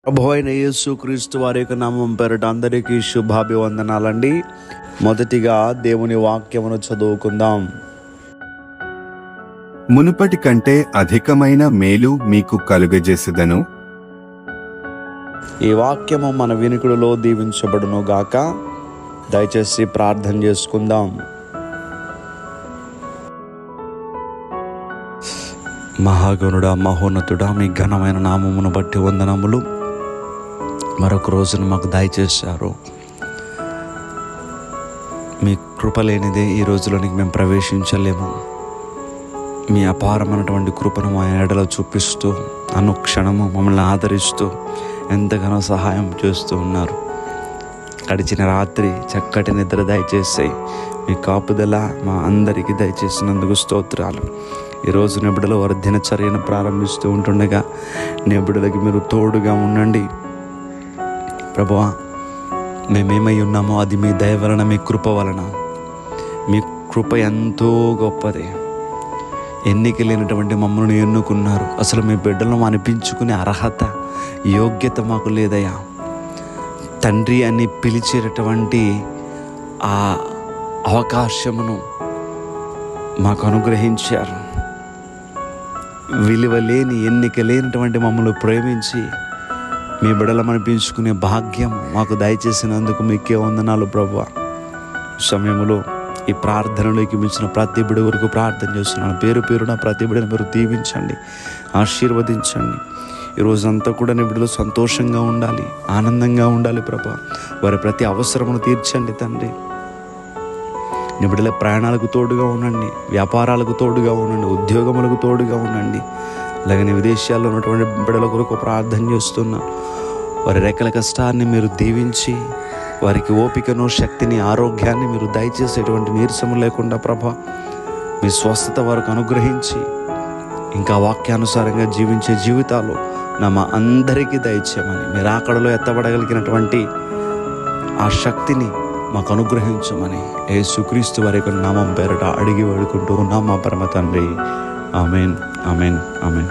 ప్రభు అయిన యేసుక్రీస్తు వారి యొక్క నామం పేరిట అందరికీ శుభాభివందనాలండి. మొదటిగా దేవుని వాక్యమును చదువుకుందాం. మునుపటి కంటే అధికమైన మేలు మీకు కలుగజేసెదను. ఈ వాక్యము మన వినికిడిలో దీవించబడును గాక. దయచేసి ప్రార్థన చేసుకుందాం. మహాగణుడా, మహోన్నతుడా, మీ ఘనమైన నామమును బట్టి వందనములు. మరొక రోజును మాకు దయచేశారు. మీ కృప లేనిదే ఈ రోజులోనికి మేము ప్రవేశించలేము. మీ అపారమైనటువంటి కృపను మా ఎడలో చూపిస్తూ అనుక్షణము మమ్మల్ని ఆదరిస్తూ ఎంతగానో సహాయం చేస్తూ ఉన్నారు. గడిచిన రాత్రి చక్కటి నిద్ర దయచేసి మీ కాపుదల మా అందరికీ దయచేసినందుకు స్తోత్రాలు. ఈరోజు నిబిడలో వారి దినచర్యను ప్రారంభిస్తూ ఉంటుండగా నిబిడలకి మీరు తోడుగా ఉండండి ప్రభువా. మేమేమై ఉన్నామో అది మీ దయ వలన, మీ కృప వలన. మీ కృప ఎంతో గొప్పది. ఎన్నిక లేనటువంటి మమ్మల్ని ఎన్నుకున్నారు. అసలు మీ బిడ్డలను అనిపించుకునే అర్హత, యోగ్యత మాకు లేదయ్యా. తండ్రి అని పిలిచేటటువంటి ఆ అవకాశమును మాకు అనుగ్రహించారు. విలువ లేని, ఎన్నిక లేనటువంటి మమ్మల్ని ప్రేమించి మీ బిడ్డలం అనిపించుకునే భాగ్యం మాకు దయచేసినందుకు మీకే వందనాలు ప్రభువా. సమయంలో ఈ ప్రార్థనలోకి మించిన ప్రతి బిడ్డ వరకు ప్రార్థన చేస్తున్నాను. పేరు పేరున ప్రతి బిడ్డను మీరు దీవించండి, ఆశీర్వదించండి. ఈరోజంతా కూడా నీ బిడ్డలు సంతోషంగా ఉండాలి, ఆనందంగా ఉండాలి ప్రభువా. వారి ప్రతి అవసరమును తీర్చండి తండ్రి. నీ బిడ్డల ప్రయాణాలకు తోడుగా ఉండండి, వ్యాపారాలకు తోడుగా ఉండండి, ఉద్యోగములకు తోడుగా ఉండండి. అలాగే విదేశాల్లో ఉన్నటువంటి బిడ్డల కొరకు ప్రార్థన చేస్తున్నాను. వారి రెక్కల కష్టాన్ని మీరు దీవించి వారికి ఓపికను, శక్తిని, ఆరోగ్యాన్ని మీరు దయచేసేటువంటి నీరసము లేకుండా ప్రభా మీ స్వస్థత వారికి అనుగ్రహించి ఇంకా వాక్యానుసారంగా జీవించే జీవితాలు మా అందరికీ దయచేయమని, మీరు ఆకడలో ఎత్తబడగలిగినటువంటి ఆ శక్తిని మాకు అనుగ్రహించమని యేసుక్రీస్తు వారి యొక్క నామం పేరిట అడిగి వేడుకుంటూ ఉన్నాం మా పరమ తండ్రి. Amen, amen, amen.